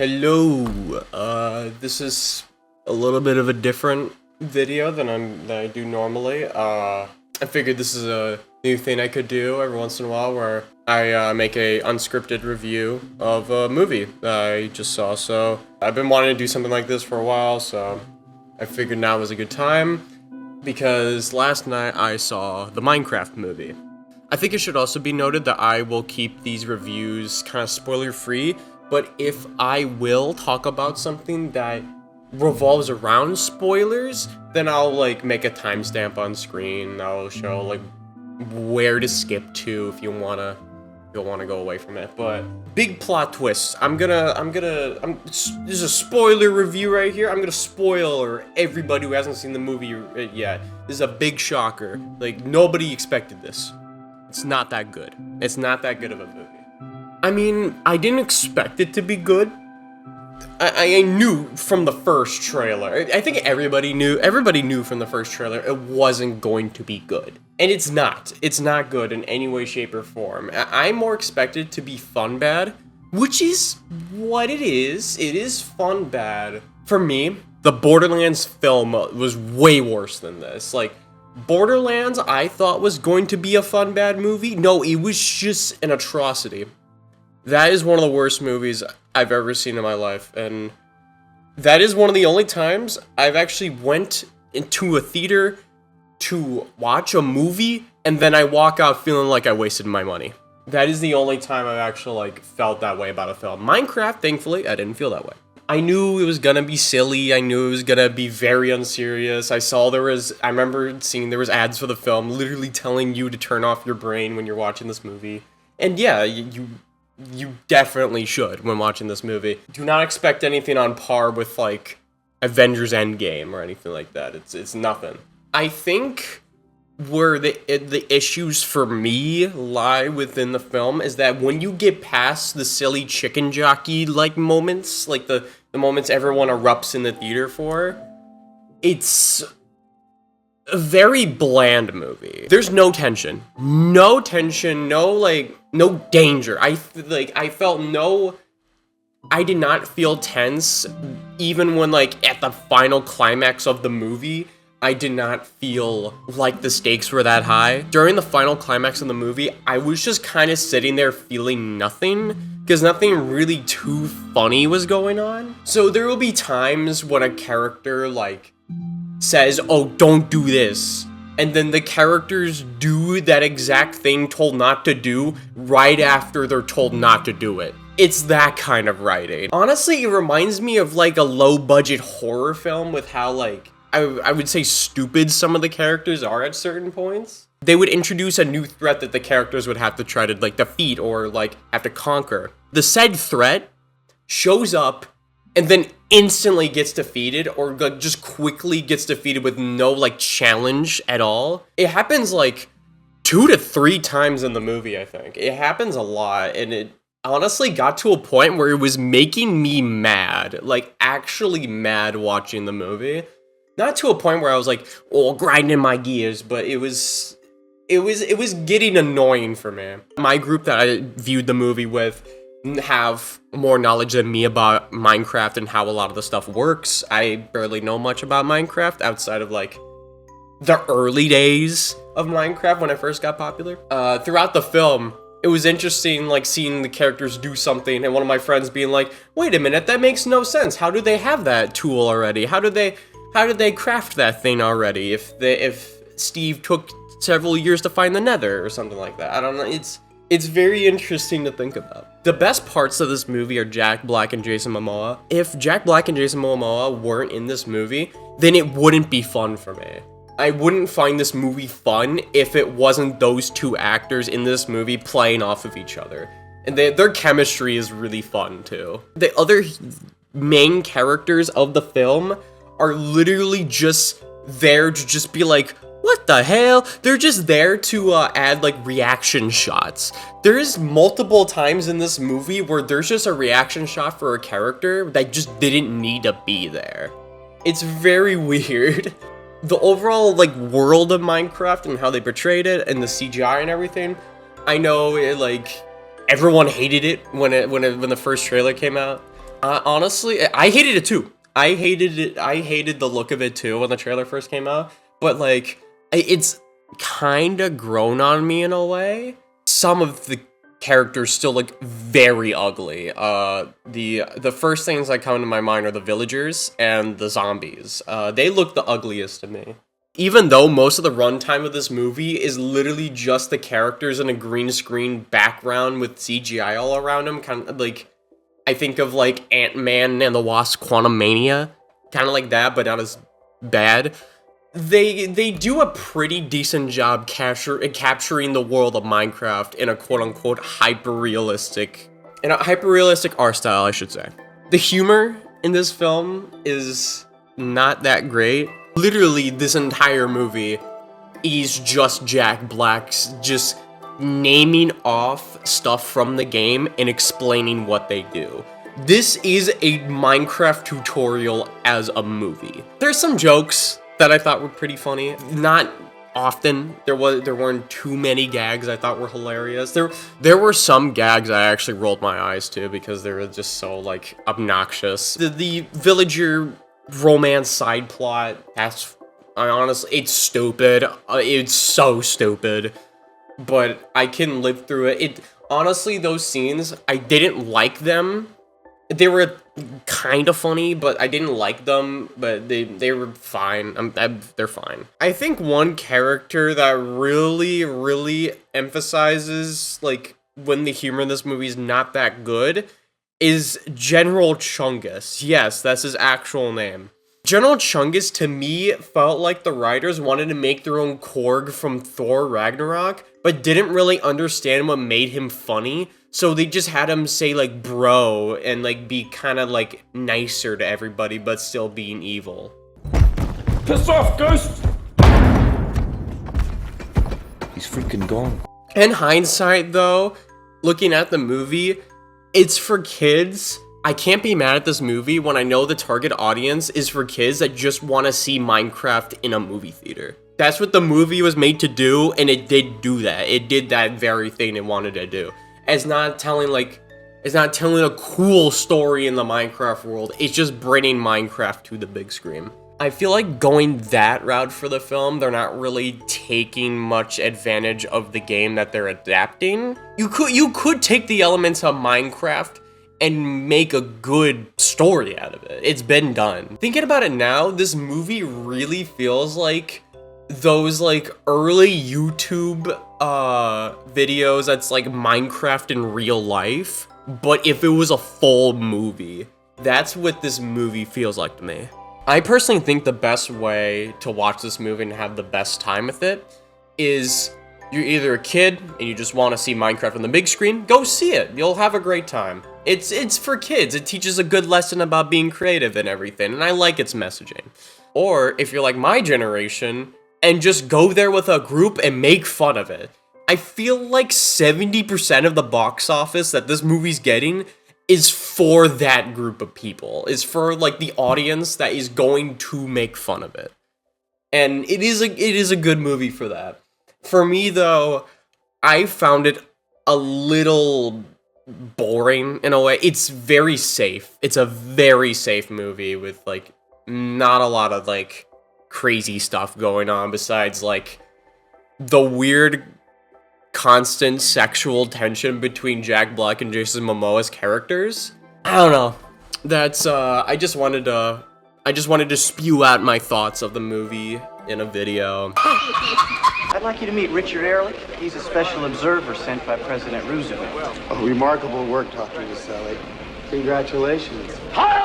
Hello, this is a little bit of a different video than I do normally. I figured this is a new thing I could do every once in a while where I make a unscripted review of a movie that I just saw. So I've been wanting to do something like this for a while, so I figured now was a good time because last night I saw the Minecraft movie. I think it should also be noted that I will keep these reviews kind of spoiler free, but if I will talk about something that revolves around spoilers, then I'll make a timestamp on screen. I'll show where to skip to if you wanna go away from it. But big plot twist. This is a spoiler review right here. I'm gonna spoil everybody who hasn't seen the movie yet. This is a big shocker. Nobody expected this. It's not that good. It's not that good of a movie. I mean, I didn't expect it to be good. I knew from the first trailer. I think everybody knew from the first trailer it wasn't going to be good. And it's not. It's not good in any way, shape, or form. I more expected to be fun bad, which is what it is. It is fun bad. For me, the Borderlands film was way worse than this. Borderlands, I thought was going to be a fun bad movie. No, it was just an atrocity. That is one of the worst movies I've ever seen in my life, and that is one of the only times I've actually went into a theater to watch a movie, and then I walk out feeling like I wasted my money. That is the only time I've actually felt that way about a film. Minecraft, thankfully, I didn't feel that way. I knew it was gonna be silly. I knew it was gonna be very unserious. I remember seeing there was ads for the film, literally telling you to turn off your brain when you're watching this movie. And yeah, you definitely should when watching this movie. Do not expect anything on par with Avengers Endgame or anything like that. It's nothing. I think where the issues for me lie within the film is that when you get past the silly chicken jockey moments, the moments everyone erupts in the theater for, it's a very bland movie. There's no tension. No tension, no danger. I did not feel tense even when at the final climax of the movie. I did not feel like the stakes were that high. During the final climax of the movie, I was just kind of sitting there feeling nothing, because nothing really too funny was going on. So there will be times when a character, says, oh, don't do this, and then the characters do that exact thing told not to do right after they're told not to do it. It's that kind of writing. Honestly, it reminds me of a low-budget horror film with how I would say stupid some of the characters are at certain points. They would introduce a new threat that the characters would have to try to defeat or have to conquer. The said threat shows up and then instantly gets defeated, or just quickly gets defeated with no challenge at all. It happens 2 to 3 times in the movie, I think. It happens a lot, and it honestly got to a point where it was making me mad. Actually mad watching the movie. Not to a point where I was grinding my gears, but it was getting annoying for me. My group that I viewed the movie with have more knowledge than me about Minecraft and how a lot of the stuff works. I barely know much about Minecraft outside of the early days of Minecraft when it first got popular. Throughout the film, it was interesting seeing the characters do something and one of my friends being wait a minute, that makes no sense. How do they have that tool already? How did they craft that thing already if Steve took several years to find the Nether or something like that? I don't know. It's very interesting to think about. The best parts of this movie are Jack Black and Jason Momoa. If Jack Black and Jason Momoa weren't in this movie, then it wouldn't be fun for me. I wouldn't find this movie fun if it wasn't those two actors in this movie playing off of each other. And their chemistry is really fun too. The other main characters of the film are literally just there to just be what the hell? They're just there to add reaction shots. There's multiple times in this movie where there's just a reaction shot for a character that just didn't need to be there. It's very weird. The overall world of Minecraft and how they portrayed it and the CGI and everything, I know it everyone hated it when the first trailer came out. Honestly, I hated it too. I hated it. I hated the look of it too when the trailer first came out. But like, it's kind of grown on me in a way. Some of the characters still look very ugly. The first things that come to my mind are the villagers and the zombies. They look the ugliest to me. Even though most of the runtime of this movie is literally just the characters in a green screen background with CGI all around them, kind of like, I think of like Ant-Man and the Wasp: Quantumania, kind of like that, but not as bad. They do a pretty decent job capturing the world of Minecraft in a quote-unquote hyper-realistic art style, I should say. The humor in this film is not that great. Literally, this entire movie is just Jack Black's just naming off stuff from the game and explaining what they do. This is a Minecraft tutorial as a movie. There's some jokes that I thought were pretty funny. Not often. There weren't too many gags I thought were hilarious. There were some gags I actually rolled my eyes to because they were just so like obnoxious. The villager romance side plot, it's stupid. It's so stupid. But I can live through it. Honestly, those scenes, I didn't like them. They were kind of funny, but I didn't like them, but they were fine. They're fine. I think one character that really emphasizes, like, when the humor in this movie is not that good is General Chungus. Yes, that's his actual name. General Chungus, to me, felt like the writers wanted to make their own Korg from Thor Ragnarok, but didn't really understand what made him funny, so they just had him say, like, bro, and, like, be kind of, like, nicer to everybody, but still being evil. Piss off, Ghost! He's freaking gone. In hindsight, though, looking at the movie, it's for kids. I can't be mad at this movie when I know the target audience is for kids that just want to see Minecraft in a movie theater. That's what the movie was made to do, and it did do that. It did that very thing it wanted to do. It's not telling a cool story in the Minecraft world. It's just bringing Minecraft to the big screen. I feel like going that route for the film, they're not really taking much advantage of the game that they're adapting. You could take the elements of Minecraft and make a good story out of it. It's been done. Thinking about it now, this movie really feels like those like early YouTube videos that's like Minecraft in real life, but if it was a full movie. That's what this movie feels like to me. I personally think the best way to watch this movie and have the best time with it is you're either a kid and you just want to see Minecraft on the big screen, go see it. You'll have a great time. It's for kids. It teaches a good lesson about being creative and everything, and I like its messaging. Or if you're like my generation and just go there with a group and make fun of it. I feel like 70% of the box office that this movie's getting is for that group of people. Is for like the audience that is going to make fun of it. And it is a good movie for that. For me though, I found it a little boring in a way. It's very safe. It's a very safe movie with like not a lot of like crazy stuff going on besides like the weird constant sexual tension between Jack Black and Jason Momoa's characters. I don't know. That's I just wanted to spew out my thoughts of the movie in a video. I'd like you to meet Richard Ehrlich. He's a special observer sent by President Roosevelt. A remarkable work, Dr. Naselli. Congratulations. Hi!